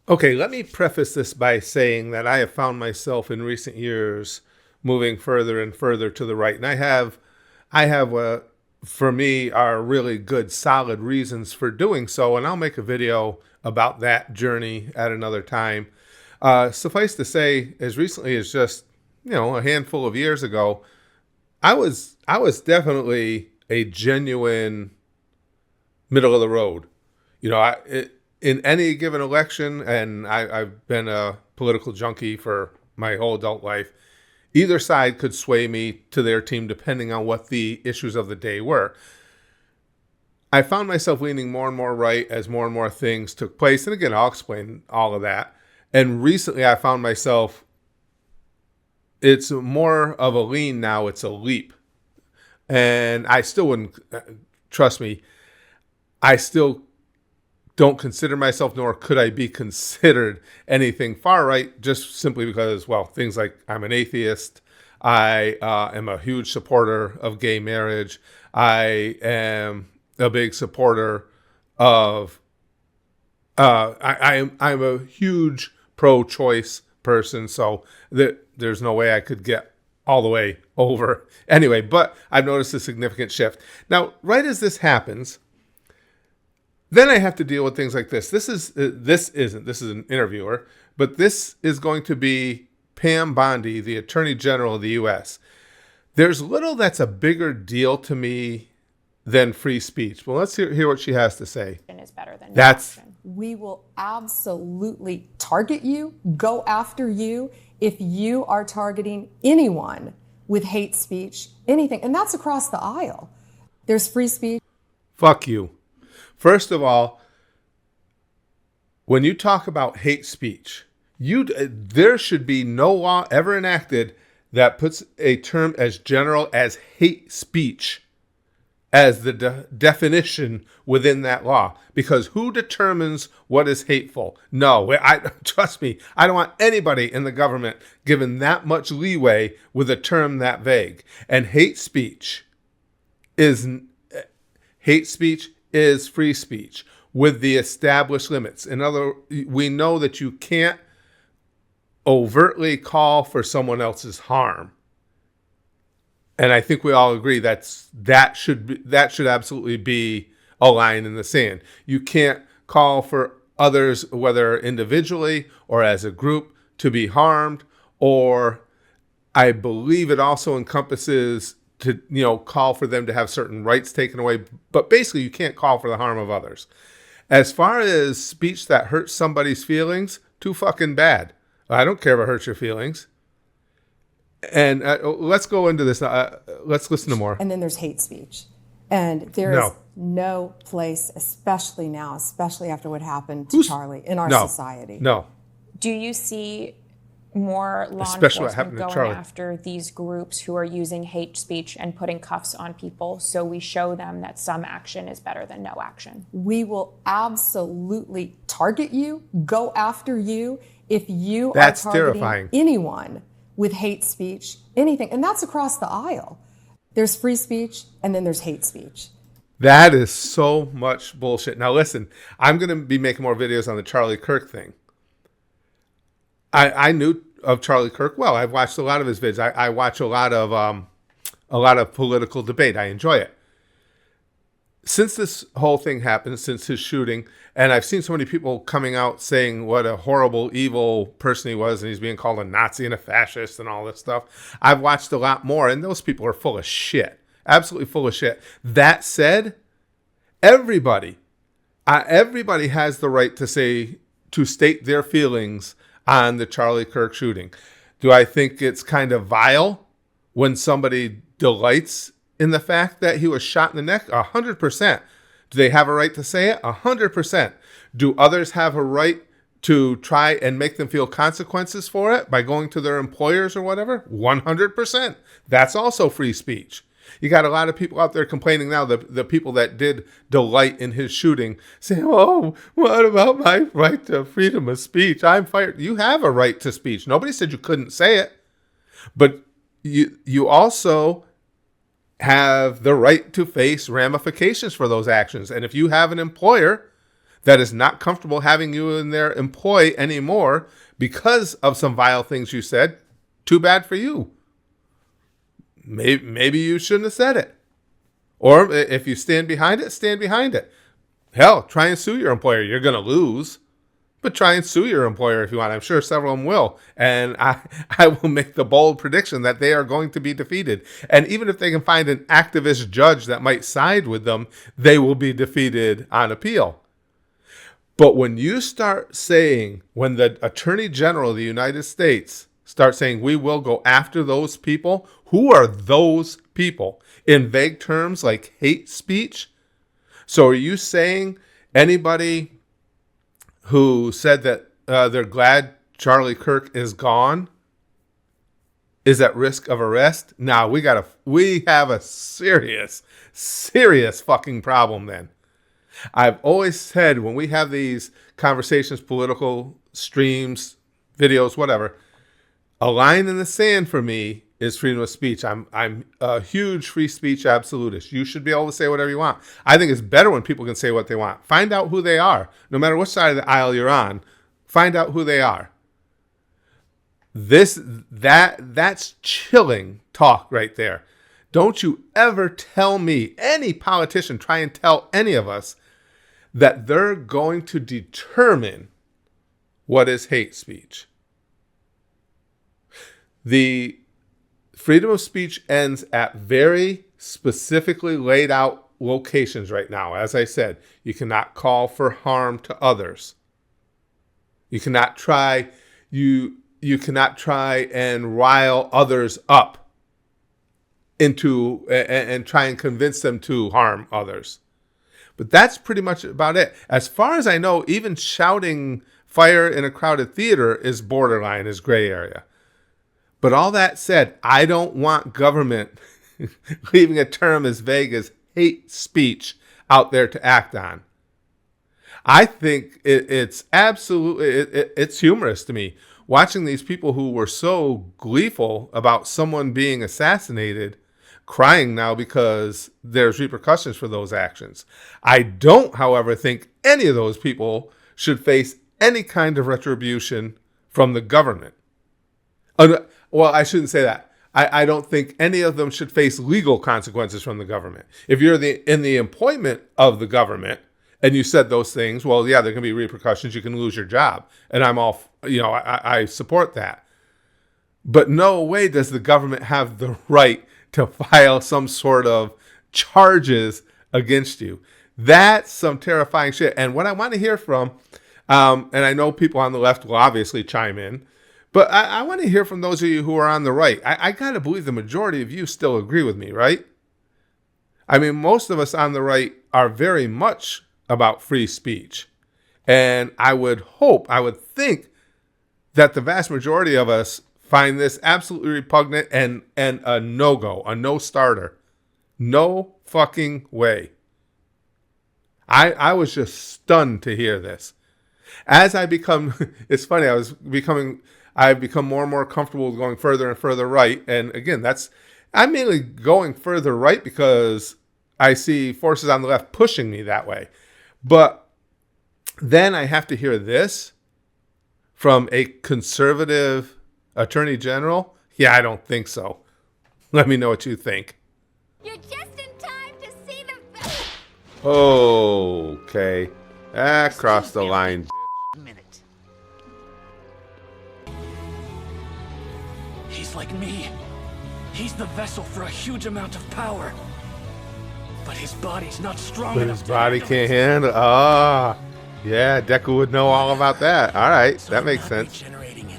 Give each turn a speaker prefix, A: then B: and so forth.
A: Okay, let me preface this by saying that I have found myself in recent years moving further and further to the right. And I have, for me, are really good, solid reasons for doing so. And I'll make a video about that journey at another time. Suffice to say, as recently as just, a handful of years ago, I was definitely a genuine middle of the road. In any given election, and I've been a political junkie for my whole adult life, either side could sway me to their team depending on what the issues of the day were. I found myself leaning more and more right as more and more things took place. And again, I'll explain all of that. And recently I found myself, it's more of a lean now, it's a leap. And I still wouldn't, trust me, I still don't consider myself, nor could I be considered anything far right, just simply because, well, things like I'm an atheist. I am a huge supporter of gay marriage. I am a big supporter of, I'm a huge pro-choice person, so there's no way I could get all the way over. Anyway, but I've noticed a significant shift. Now, right as this happens, then I have to deal with things like this. This is an interviewer, but this is going to be Pam Bondi, the Attorney General of the U.S. There's little that's a bigger deal to me than free speech. Well, let's hear what she has to say.
B: Is better than
A: That's
B: no action.
C: We will absolutely target you, go after you if you are targeting anyone with hate speech, anything. And that's across the aisle. There's free speech.
A: fuck you. First of all, when you talk about hate speech, there should be no law ever enacted that puts a term as general as hate speech as the definition within that law. Because who determines what is hateful? No, trust me, I don't want anybody in the government given that much leeway with a term that vague. And hate speech is free speech with the established limits. We know that you can't overtly call for someone else's harm. And I think we all agree that should absolutely be a line in the sand. You can't call for others, whether individually or as a group, to be harmed, or I believe it also encompasses to call for them to have certain rights taken away. But basically, you can't call for the harm of others. As far as speech that hurts somebody's feelings, too fucking bad. I don't care if it hurts your feelings. And let's go into this. Let's listen to more.
C: And then there's hate speech. And there is no place, especially now, especially after what happened to Charlie in our society.
A: No.
B: Do you see more law
A: Especially what
B: enforcement
A: happened to
B: going
A: Charlie.
B: after these groups who are using hate speech and putting cuffs on people, so we show them that some action is better than no action?
C: We will absolutely target you, go after you if you
A: That's
C: are targeting
A: terrifying.
C: anyone with hate speech, anything. And that's across the aisle. There's free speech and then there's hate speech.
A: That is so much bullshit. Now listen, I'm going to be making more videos on the Charlie Kirk thing. I knew of Charlie Kirk well. I've watched a lot of his vids. I watch a lot of political debate. I enjoy it. Since this whole thing happened, since his shooting, and I've seen so many people coming out saying what a horrible, evil person he was, and he's being called a Nazi and a fascist and all this stuff. I've watched a lot more, and those people are full of shit. Absolutely full of shit. That said, everybody has the right to state their feelings on the Charlie Kirk shooting. Do I think it's kind of vile when somebody delights in the fact that he was shot in the neck? 100%. Do they have a right to say it? 100%. Do others have a right to try and make them feel consequences for it by going to their employers or whatever? 100%. That's also free speech. You got a lot of people out there complaining now, the people that did delight in his shooting, saying, oh, what about my right to freedom of speech? I'm fired. You have a right to speech. Nobody said you couldn't say it. But you also have the right to face ramifications for those actions. And if you have an employer that is not comfortable having you in their employ anymore because of some vile things you said, too bad for you. Maybe you shouldn't have said it. Or if you stand behind it, stand behind it. Hell, try and sue your employer. You're going to lose. But try and sue your employer if you want. I'm sure several of them will. And I will make the bold prediction that they are going to be defeated. And even if they can find an activist judge that might side with them, they will be defeated on appeal. But when you start saying, when the Attorney General of the United States starts saying, we will go after those people, who are those people? In vague terms like hate speech? So are you saying anybody who said that they're glad Charlie Kirk is gone is at risk of arrest? Now we have a serious fucking problem then. I've always said when we have these conversations, political streams, videos, whatever, a line in the sand for me is freedom of speech. I'm a huge free speech absolutist. You should be able to say whatever you want. I think it's better when people can say what they want. Find out who they are. No matter which side of the aisle you're on, find out who they are. That's chilling talk right there. Don't you ever tell me, any politician try and tell any of us that they're going to determine what is hate speech. The freedom of speech ends at very specifically laid out locations right now. As I said, you cannot call for harm to others. You cannot try and rile others up into and try and convince them to harm others. But that's pretty much about it. As far as I know, even shouting fire in a crowded theater is borderline, is gray area. But all that said, I don't want government leaving a term as vague as hate speech out there to act on. I think it's absolutely, it's humorous to me watching these people who were so gleeful about someone being assassinated crying now because there's repercussions for those actions. I don't, however, think any of those people should face any kind of retribution from the government. Well, I shouldn't say that. I don't think any of them should face legal consequences from the government. If you're in the employment of the government and you said those things, well, yeah, there can be repercussions. You can lose your job. And I'm all, I support that. But no way does the government have the right to file some sort of charges against you. That's some terrifying shit. And what I want to hear from, and I know people on the left will obviously chime in, but I want to hear from those of you who are on the right. I got to believe the majority of you still agree with me, right? I mean, most of us on the right are very much about free speech. And I would think that the vast majority of us find this absolutely repugnant and a no-go, a no-starter. No fucking way. I was just stunned to hear this. As I become, it's funny, I've become more and more comfortable with going further and further right. And again, I'm mainly going further right because I see forces on the left pushing me that way. But then I have to hear this from a conservative attorney general. Yeah, I don't think so. Let me know what you think.
D: You're just in time to see the...
A: Okay. That crossed the line.
E: Minute. He's like me. He's the vessel for a huge amount of power. But his body's not strong
A: But
E: enough
A: his
E: to
A: body
E: handle
A: can't
E: it.
A: handle. Yeah, Deku would know all about that. All right,
E: So
A: that
E: I'm
A: makes
E: not
A: sense.
E: regenerating